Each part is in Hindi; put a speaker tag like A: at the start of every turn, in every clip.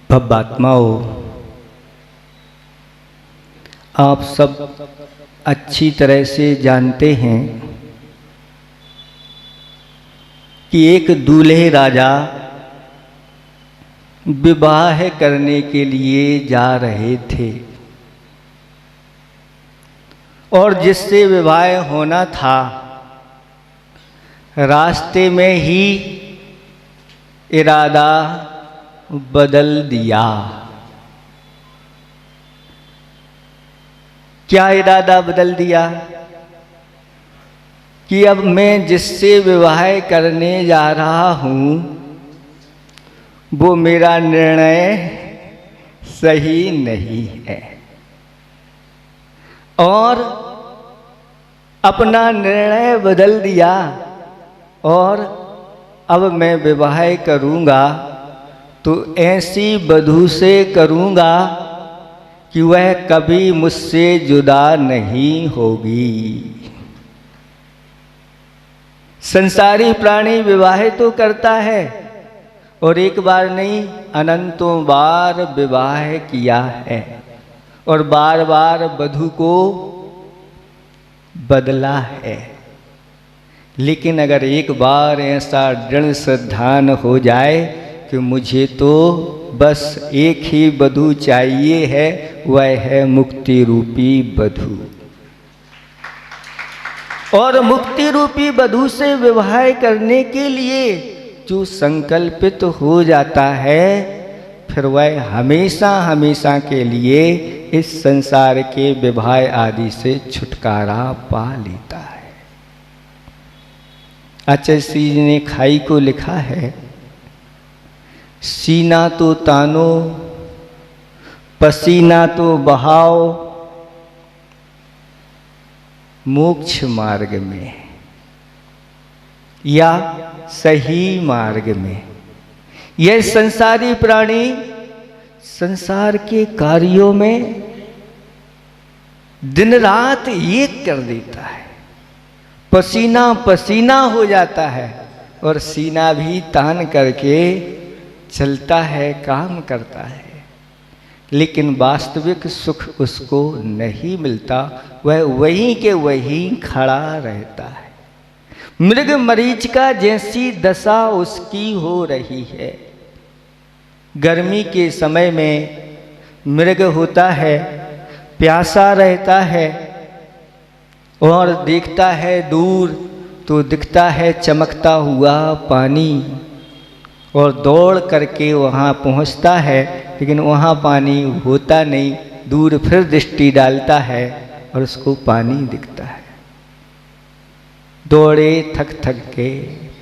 A: भव्यात्माओं, आप सब अच्छी तरह से जानते हैं कि एक दूल्हे राजा विवाह करने के लिए जा रहे थे और जिससे विवाह होना था रास्ते में ही इरादा बदल दिया। क्या इरादा बदल दिया? कि अब मैं जिससे विवाह करने जा रहा हूं वो मेरा निर्णय सही नहीं है और अपना निर्णय बदल दिया और अब मैं विवाह करूंगा तो ऐसी वधू से करूंगा कि वह कभी मुझसे जुदा नहीं होगी। संसारी प्राणी विवाह तो करता है और एक बार नहीं अनंतों बार विवाह किया है और बार बार वधू को बदला है। लेकिन अगर एक बार ऐसा दृढ़ सिद्धांत हो जाए कि मुझे तो बस एक ही वधू चाहिए है, वह है मुक्ति रूपी वधू, और मुक्ति रूपी वधू से विवाह करने के लिए जो संकल्पित हो जाता है फिर वह हमेशा हमेशा के लिए इस संसार के विवाह आदि से छुटकारा पा लेता है। आचार्य श्री जी ने खाई को लिखा है, सीना तो तानो पसीना तो बहाओ मोक्ष मार्ग में या सही मार्ग में। यह संसारी प्राणी संसार के कार्यों में दिन रात एक कर देता है, पसीना पसीना हो जाता है और सीना भी तान करके चलता है, काम करता है, लेकिन वास्तविक सुख उसको नहीं मिलता। वह वहीं के वहीं खड़ा रहता है। मृग मरीचिका जैसी दशा उसकी हो रही है। गर्मी के समय में मृग होता है, प्यासा रहता है और देखता है दूर तो दिखता है चमकता हुआ पानी और दौड़ करके वहाँ पहुँचता है, लेकिन वहाँ पानी होता नहीं। दूर फिर दृष्टि डालता है और उसको पानी दिखता है। दौड़े थक थक के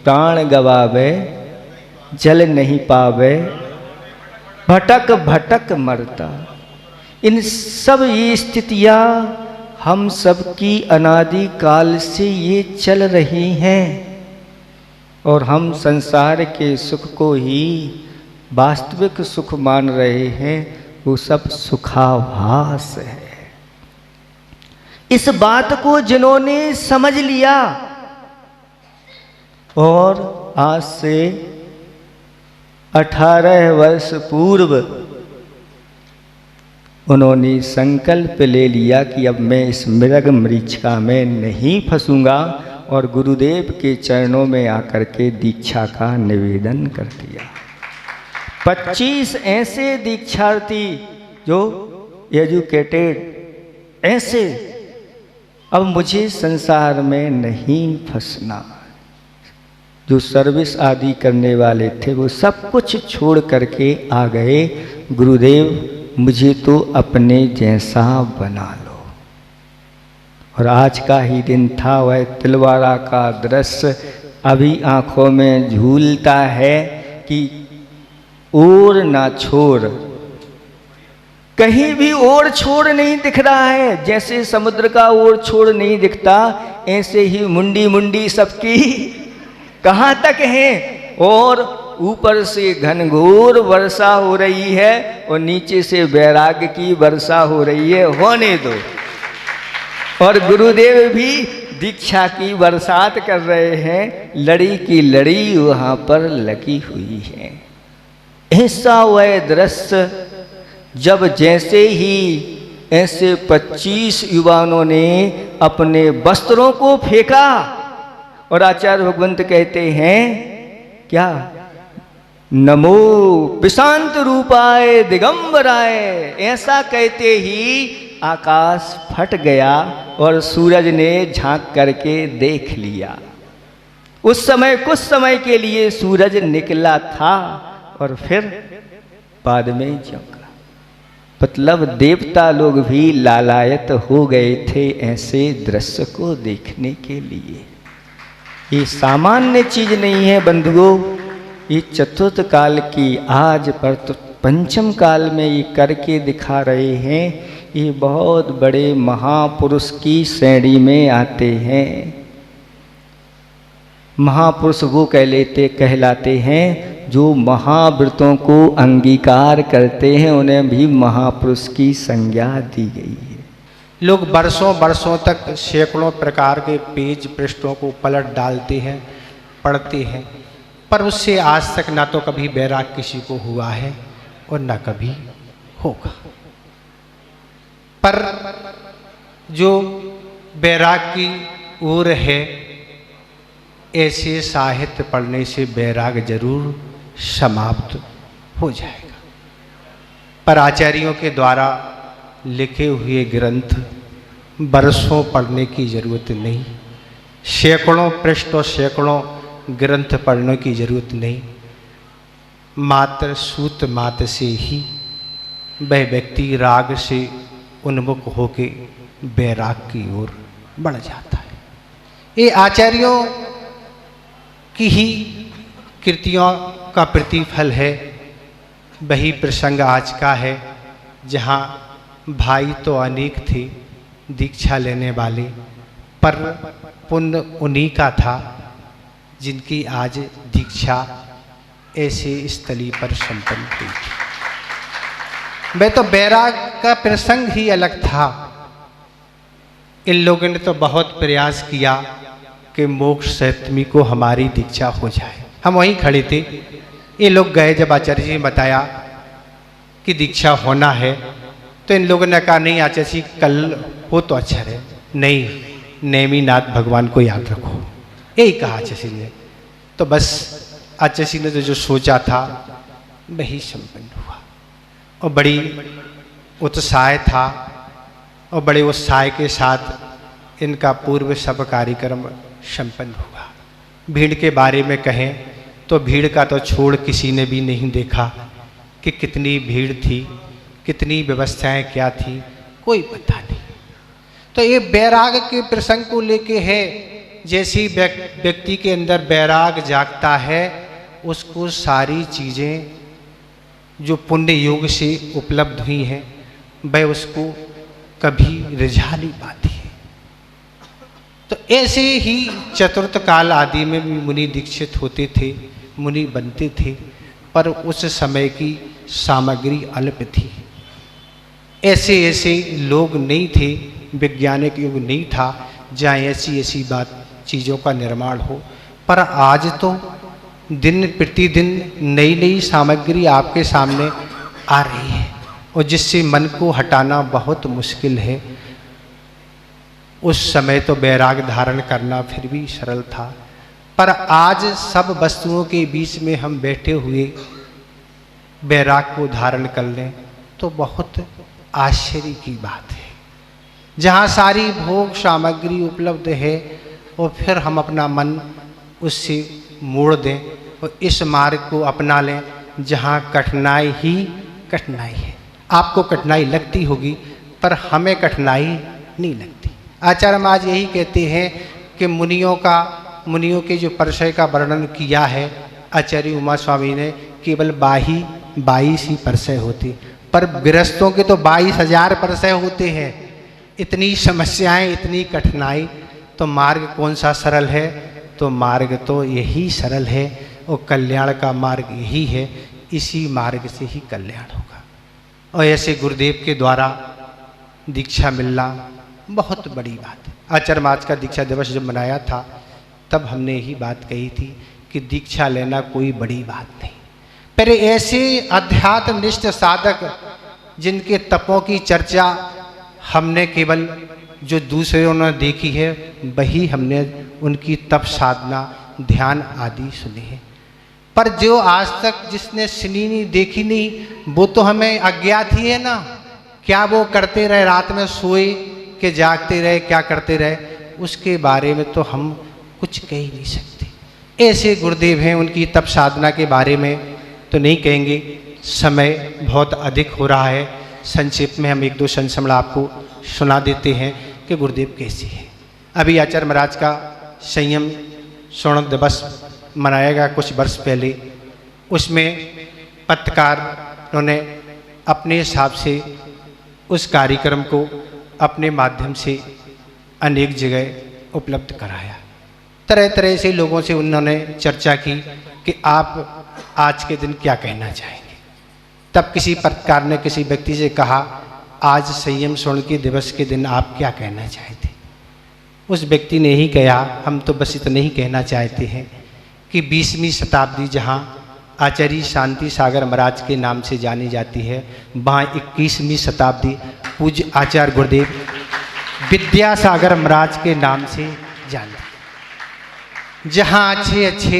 A: प्राण गवावे जल नहीं पावे भटक भटक मरता। इन सब ये स्थितियाँ हम सबकी अनादि काल से ये चल रही हैं और हम संसार के सुख को ही वास्तविक सुख मान रहे हैं। वो सब सुखाभास है। इस बात को जिन्होंने समझ लिया और आज से 18 वर्ष पूर्व उन्होंने संकल्प ले लिया कि अब मैं इस मृग मरीचिका में नहीं फंसूंगा और गुरुदेव के चरणों में आकर के दीक्षा का निवेदन कर दिया। 25 ऐसे दीक्षार्थी जो एजुकेटेड ऐसे, अब मुझे संसार में नहीं फंसना, जो सर्विस आदि करने वाले थे वो सब कुछ छोड़ करके आ गए। गुरुदेव मुझे तो अपने जैसा बना लो। और आज का ही दिन था, वह तिलवारा का दृश्य अभी आंखों में झूलता है कि ओर ना छोड़, कहीं भी ओर छोड़ नहीं दिख रहा है। जैसे समुद्र का ओर छोड़ नहीं दिखता, ऐसे ही मुंडी मुंडी सबकी कहाँ तक है और ऊपर से घनघोर वर्षा हो रही है और नीचे से वैराग्य की वर्षा हो रही है। होने दो। और गुरुदेव भी दीक्षा की बरसात कर रहे हैं, लड़ी की लड़ी वहाँ पर लगी हुई है। ऐसा वह दृश्य जब जैसे ही ऐसे 25 युवाओं ने अपने वस्त्रों को फेंका और आचार्य भगवंत कहते हैं क्या, नमो विशांत रूपाय दिगंबराय। ऐसा कहते ही आकाश फट गया और सूरज ने झांक करके देख लिया। उस समय कुछ समय के लिए सूरज निकला था और फिर बाद में जंगा। मतलब देवता लोग भी लालायत हो गए थे ऐसे दृश्य को देखने के लिए। ये सामान्य चीज नहीं है बंधुओं, ये चतुर्थ काल की आज पर तो पंचम काल में ये करके दिखा रहे हैं। ये बहुत बड़े महापुरुष की श्रेणी में आते हैं। महापुरुष वो कहलाते हैं जो महाव्रतों को अंगीकार करते हैं, उन्हें भी महापुरुष की संज्ञा दी गई है।
B: लोग बरसों बरसों तक सैकड़ों प्रकार के पेज पृष्ठों को पलट डालते हैं, पढ़ते हैं, पर उससे आज तक ना तो कभी बैराग किसी को हुआ है और ना कभी होगा। पर जो बैराग की ओर है, ऐसे साहित्य पढ़ने से बैराग जरूर समाप्त हो जाएगा। पर आचार्यों के द्वारा लिखे हुए ग्रंथ बरसों पढ़ने की जरूरत नहीं, सैकड़ों पृष्ठ और सैकड़ों ग्रंथ पढ़ने की जरूरत नहीं। मात्र सूत मात्र से ही वह व्यक्ति राग से उन्मुख होके बैराग की ओर बढ़ जाता है। ये आचार्यों की ही कृतियों का प्रतिफल है। वही प्रसंग आज का है जहाँ भाई तो अनेक थे दीक्षा लेने वाले, पर पुण्य उन्हीं का था जिनकी आज दीक्षा ऐसे स्थली पर संपन्न हुई। वह तो बैराग का प्रसंग ही अलग था। इन लोगों ने तो बहुत प्रयास किया कि मोक्ष सप्तमी को हमारी दीक्षा हो जाए। हम वहीं खड़े थे, ये लोग गए, जब आचार्य जी ने बताया कि दीक्षा होना है तो इन लोगों ने कहा नहीं आचार्य जी कल हो तो अच्छा रहे, नहीं नेमीनाथ भगवान को याद रखो, यही कहा आचार्य जी ने। तो बस आचार्य जी ने तो जो सोचा था वही संपन्न हुआ और बड़ी उत्साह था और बड़े उत्साह के साथ इनका पूर्व सब कार्यक्रम संपन्न हुआ। भीड़ के बारे में कहें तो भीड़ का तो छोड़ किसी ने भी नहीं देखा कि कितनी भीड़ थी, कितनी व्यवस्थाएं क्या थी, कोई पता नहीं। तो ये बैराग के प्रसंग को लेके है, जैसी व्यक्ति के अंदर बैराग जागता है उसको सारी चीज़ें जो पुण्य योग से उपलब्ध हुई हैं वह उसको कभी रिझा नहीं पाती है। तो ऐसे ही चतुर्थ काल आदि में भी मुनि दीक्षित होते थे, मुनि बनते थे, पर उस समय की सामग्री अल्प थी। ऐसे ऐसे लोग नहीं थे, वैज्ञानिक युग नहीं था जहाँ ऐसी ऐसी बात चीज़ों का निर्माण हो। पर आज तो दिन प्रतिदिन नई नई सामग्री आपके सामने आ रही है और जिससे मन को हटाना बहुत मुश्किल है। उस समय तो बैराग धारण करना फिर भी सरल था, पर आज सब वस्तुओं के बीच में हम बैठे हुए बैराग को धारण कर लें तो बहुत आश्चर्य की बात है। जहाँ सारी भोग सामग्री उपलब्ध है और फिर हम अपना मन उससे मोड़ दें और इस मार्ग को अपना लें जहाँ कठिनाई ही कठिनाई है। आपको कठिनाई लगती होगी पर हमें कठिनाई नहीं लगती। आचार्य महाराज यही कहते हैं कि मुनियों के जो परिचय का वर्णन किया है आचार्य उमा स्वामी ने, केवल 22 ही परिचय होती, पर गृहस्थों के तो 22,000 परिचय होते हैं। इतनी समस्याएं, इतनी कठिनाई, तो मार्ग कौन सा सरल है? तो मार्ग तो यही सरल है और कल्याण का मार्ग यही है, इसी मार्ग से ही कल्याण होगा। और ऐसे गुरुदेव के द्वारा दीक्षा मिलना बहुत बड़ी बात है। आचार्य महाराज का दीक्षा दिवस जब मनाया था तब हमने यही बात कही थी कि दीक्षा लेना कोई बड़ी बात नहीं। पर ऐसे अध्यात्मनिष्ठ साधक जिनके तपों की चर्चा हमने केवल जो दूसरों ने देखी है वही हमने उनकी तप साधना ध्यान आदि सुनी है, पर जो आज तक जिसने सुनी नहीं देखी नहीं वो तो हमें अज्ञात ही है ना। क्या वो करते रहे, रात में सोए के जागते रहे, क्या करते रहे, उसके बारे में तो हम कुछ कह ही नहीं सकते। ऐसे गुरुदेव हैं, उनकी तप साधना के बारे में तो नहीं कहेंगे, समय बहुत अधिक हो रहा है। संक्षेप में हम एक दो संस्मरण आपको सुना देते हैं कि गुरुदेव कैसे हैं। अभी आचार्य महाराज का संयम स्वर्ण दिवस मनाया गया कुछ वर्ष पहले, उसमें पत्रकारों ने अपने हिसाब से उस कार्यक्रम को अपने माध्यम से अनेक जगह उपलब्ध कराया। तरह तरह से लोगों से उन्होंने चर्चा की कि आप आज के दिन क्या कहना चाहेंगे। तब किसी पत्रकार ने किसी व्यक्ति से कहा, आज संयम स्वर्ण के दिवस के दिन आप क्या कहना चाहते। उस व्यक्ति ने ही कहा, हम तो बस इतना ही कहना चाहते हैं कि 20वीं शताब्दी जहाँ आचार्य शांति सागर महाराज के नाम से जानी जाती है, वहाँ 21वीं शताब्दी पूज्य आचार्य गुरुदेव विद्यासागर महाराज के नाम से जानी। जहाँ अच्छे अच्छे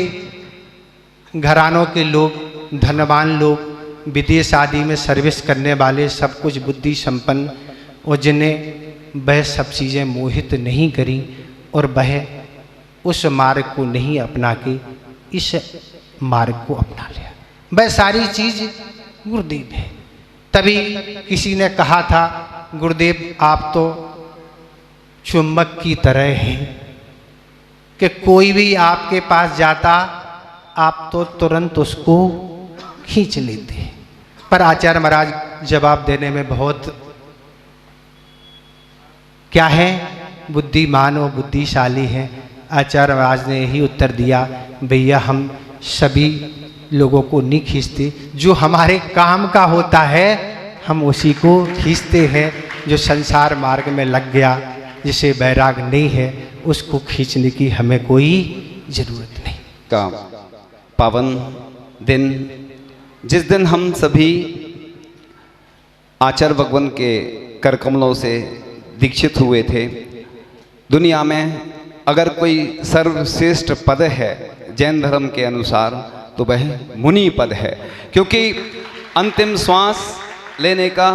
B: घरानों के लोग, धनवान लोग, विदेश आदि में सर्विस करने वाले, सब कुछ बुद्धि संपन्न, और जिन्हें वह सब चीज़ें मोहित नहीं करी और वह उस मार्ग को नहीं अपना के इस मार्ग को अपना लिया, वह सारी चीज़ गुरुदेव है। तभी किसी ने कहा था, गुरुदेव आप तो चुम्बक की तरह हैं कि कोई भी आपके पास जाता आप तो तुरंत उसको खींच लेते हैं। पर आचार्य महाराज जवाब देने में बहुत क्या है, बुद्धिमान और बुद्धिशाली हैं। आचार्य महाराज ने यही उत्तर दिया, भैया हम सभी लोगों को नहीं खींचते, जो हमारे काम का होता है हम उसी को खींचते हैं। जो संसार मार्ग में लग गया, जिसे वैराग नहीं है, उसको खींचने की हमें कोई जरूरत नहीं।
C: का पावन दिन, जिस दिन हम सभी आचार्य भगवान के कर कमलों से दीक्षित हुए थे। दुनिया में अगर कोई सर्वश्रेष्ठ पद है जैन धर्म के अनुसार तो वह मुनि पद है, क्योंकि अंतिम श्वास लेने का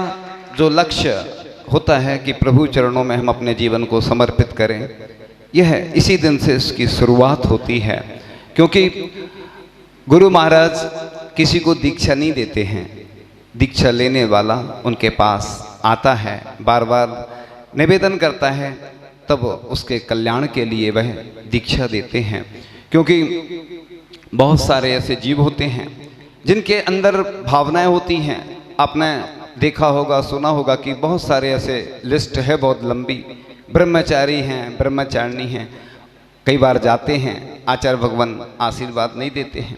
C: जो लक्ष्य होता है कि प्रभु चरणों में हम अपने जीवन को समर्पित करें, यह इसी दिन से इसकी शुरुआत होती है। क्योंकि गुरु महाराज किसी को दीक्षा नहीं देते हैं, दीक्षा लेने वाला उनके पास आता है, बार बार निवेदन करता है, तब उसके कल्याण के लिए वह दीक्षा देते हैं। क्योंकि बहुत सारे ऐसे जीव होते हैं जिनके अंदर भावनाएं होती हैं। आपने देखा होगा, सुना होगा कि बहुत सारे ऐसे लिस्ट है बहुत लंबी, ब्रह्मचारी हैं, ब्रह्मचारिणी हैं, कई बार जाते हैं, आचार्य भगवान आशीर्वाद नहीं देते हैं,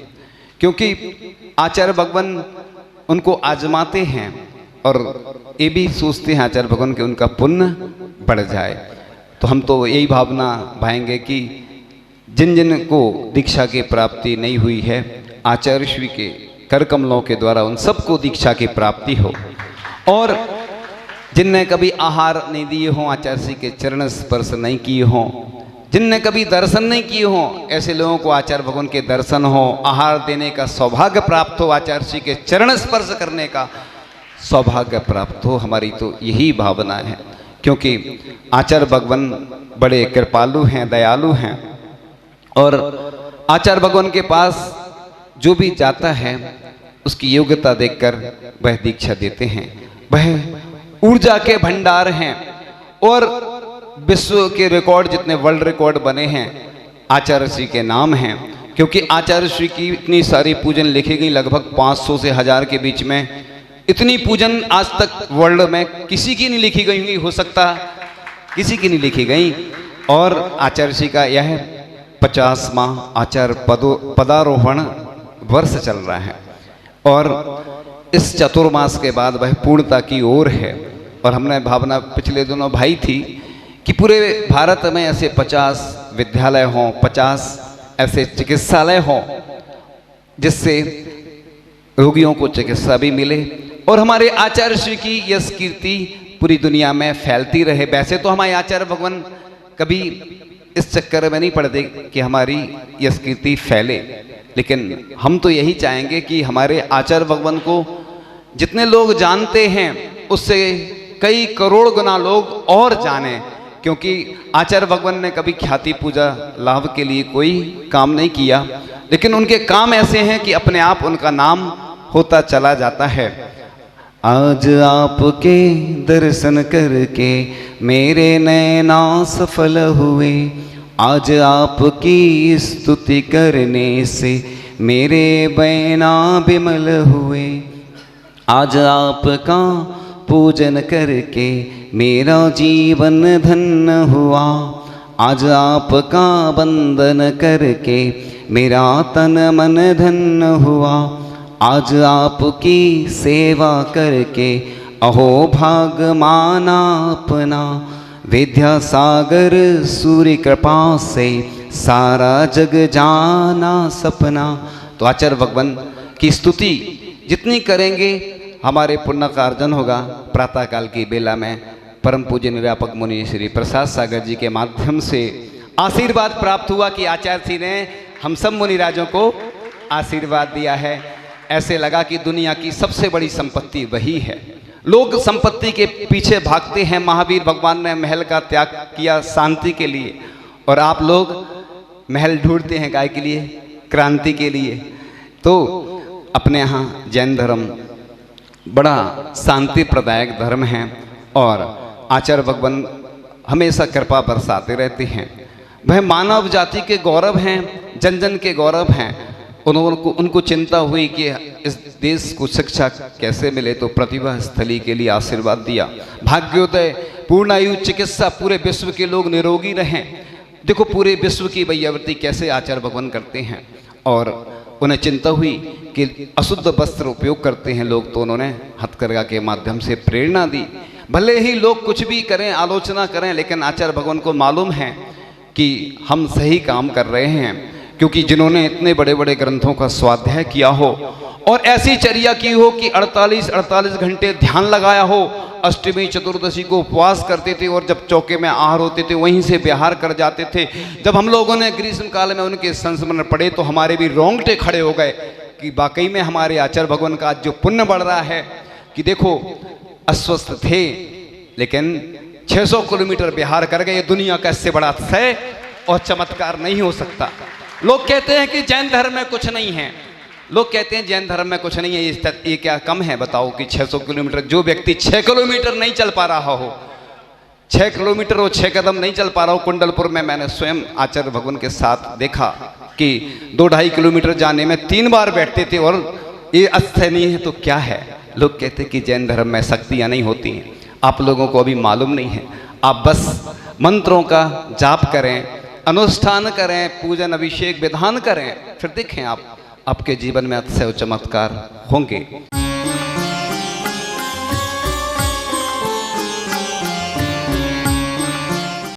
C: क्योंकि आचार्य भगवान उनको आजमाते हैं और ये भी सोचते हैं आचार्य भगवान के उनका पुण्य बढ़ जाए। तो हम तो यही भावना भाएंगे कि जिन जिन को दीक्षा की प्राप्ति नहीं हुई है, आचार्य श्री के कर कमलों के द्वारा उन सबको दीक्षा की प्राप्ति हो। और जिनने कभी आहार नहीं दिए हों, आचार्य श्री के चरण स्पर्श नहीं किए हों, जिनने कभी दर्शन नहीं किए हों, ऐसे लोगों को आचार्य भगवान के दर्शन हो, आहार देने का सौभाग्य प्राप्त हो, आचार्य श्री के चरण स्पर्श करने का सौभाग्य प्राप्त हो। हमारी तो यही भावना है, क्योंकि आचार्य भगवान बड़े कृपालु हैं, दयालु हैं, और आचार्य भगवान के पास जो भी जाता है उसकी योग्यता देखकर वह दीक्षा देते हैं। वह ऊर्जा के भंडार हैं और विश्व के रिकॉर्ड, जितने वर्ल्ड रिकॉर्ड बने हैं, आचार्य श्री के नाम हैं। क्योंकि आचार्य श्री की इतनी सारी पूजन लिखी गई, लगभग 500 से 1000 के बीच में। इतनी पूजन आज तक वर्ल्ड में किसी की नहीं लिखी गई होगी, हो सकता किसी की नहीं लिखी गई। और आचार्य श्री का यह 50वां आचार्य पदारोहण वर्ष चल रहा है, और इस चतुर्मास के बाद वह पूर्णता की ओर है। और हमने भावना पिछले दिनों भाई थी कि पूरे भारत में ऐसे 50 विद्यालय हों, 50 ऐसे चिकित्सालय हों, जिससे रोगियों को चिकित्सा भी मिले और हमारे आचार्य श्री की यश कीर्ति पूरी दुनिया में फैलती रहे। वैसे तो हमारे आचार्य भगवान कभी इस चक्कर में नहीं पड़ते कि हमारी यश कीर्ति फैले, लेकिन हम तो यही चाहेंगे कि हमारे आचार्य भगवान को जितने लोग जानते हैं उससे कई करोड़ गुना लोग और जाने, क्योंकि आचार्य भगवान ने कभी ख्याति पूजा लाभ के लिए कोई काम नहीं किया, लेकिन उनके काम ऐसे हैं कि अपने आप उनका नाम होता चला जाता है। आज आपके दर्शन करके मेरे नैना सफल हुए, आज आपकी स्तुति करने से मेरे बैना बिमल हुए, आज आपका पूजन करके मेरा जीवन धन्य हुआ, आज आपका वंदन करके मेरा तन मन धन्य हुआ, आज आपकी सेवा करके अहो भाग माना अपना, विद्यासागर सूर्य कृपा से सारा जग जाना सपना। तो आचार्य भगवान की स्तुति जितनी करेंगे हमारे पुण्य का अर्जन होगा। प्रातःकाल की बेला में परम पूज्य निरापक मुनि श्री प्रसाद सागर जी के माध्यम से आशीर्वाद प्राप्त हुआ कि आचार्य जी ने हम सब मुनिराजों को आशीर्वाद दिया है। ऐसे लगा कि दुनिया की सबसे बड़ी संपत्ति वही है। लोग संपत्ति के पीछे भागते हैं, महावीर भगवान ने महल का त्याग किया शांति के लिए, और आप लोग महल ढूंढते हैं काय के लिए? क्रांति के लिए। तो अपने यहाँ जैन धर्म बड़ा शांति प्रदायक धर्म है और आचार्य भगवान हमेशा कृपा बरसाते रहते हैं। वह मानव जाति के गौरव हैं, जन जन के गौरव हैं। उनको चिंता हुई कि इस देश को शिक्षा कैसे मिले, तो प्रतिभा स्थली के लिए आशीर्वाद दिया। भाग्योदय, पूर्णायु चिकित्सा, पूरे विश्व के लोग निरोगी रहें। देखो पूरे विश्व की वैयावृत्ति कैसे आचार्य भगवान करते हैं। और उन्हें चिंता हुई कि अशुद्ध वस्त्र उपयोग करते हैं लोग, तो उन्होंने हथकरघा के माध्यम से प्रेरणा दी। भले ही लोग कुछ भी करें, आलोचना करें, लेकिन आचार्य भगवान को मालूम है कि हम सही काम कर रहे हैं, क्योंकि जिन्होंने इतने बड़े बड़े ग्रंथों का स्वाध्याय किया हो और ऐसी चर्या की हो कि 48 घंटे ध्यान लगाया हो, अष्टमी चतुर्दशी को उपवास करते थे और जब चौके में आहार होते थे वहीं से विहार कर जाते थे। जब हम लोगों ने ग्रीष्म काल में उनके संस्मरण पढ़े तो हमारे भी रोंगटे खड़े हो गए कि वाकई में हमारे आचार्य भगवान का आज जो पुण्य बढ़ रहा है कि देखो अस्वस्थ थे लेकिन 600 किलोमीटर विहार कर गए। दुनिया का इससे बड़ा अतिशय और चमत्कार नहीं हो सकता। लोग कहते हैं कि जैन धर्म में कुछ नहीं है, लोग कहते हैं जैन धर्म में कुछ नहीं है, ये क्या कम है? बताओ कि 600 किलोमीटर, जो व्यक्ति 6 किलोमीटर नहीं चल पा रहा हो, 6 किलोमीटर और 6 कदम नहीं चल पा रहा हो। कुंडलपुर में मैंने स्वयं आचार्य भगवान के साथ देखा कि 2-2.5 किलोमीटर जाने में 3 बार बैठते थे और ये अस्थायी नहीं है तो क्या है? लोग कहते हैं कि जैन धर्म में शक्तियाँ नहीं होती हैं। आप लोगों को अभी मालूम नहीं है। आप बस मंत्रों का जाप करें, अनुष्ठान करें, पूजन अभिषेक विधान करें, फिर देखें आप आपके जीवन में अतिशय चमत्कार होंगे।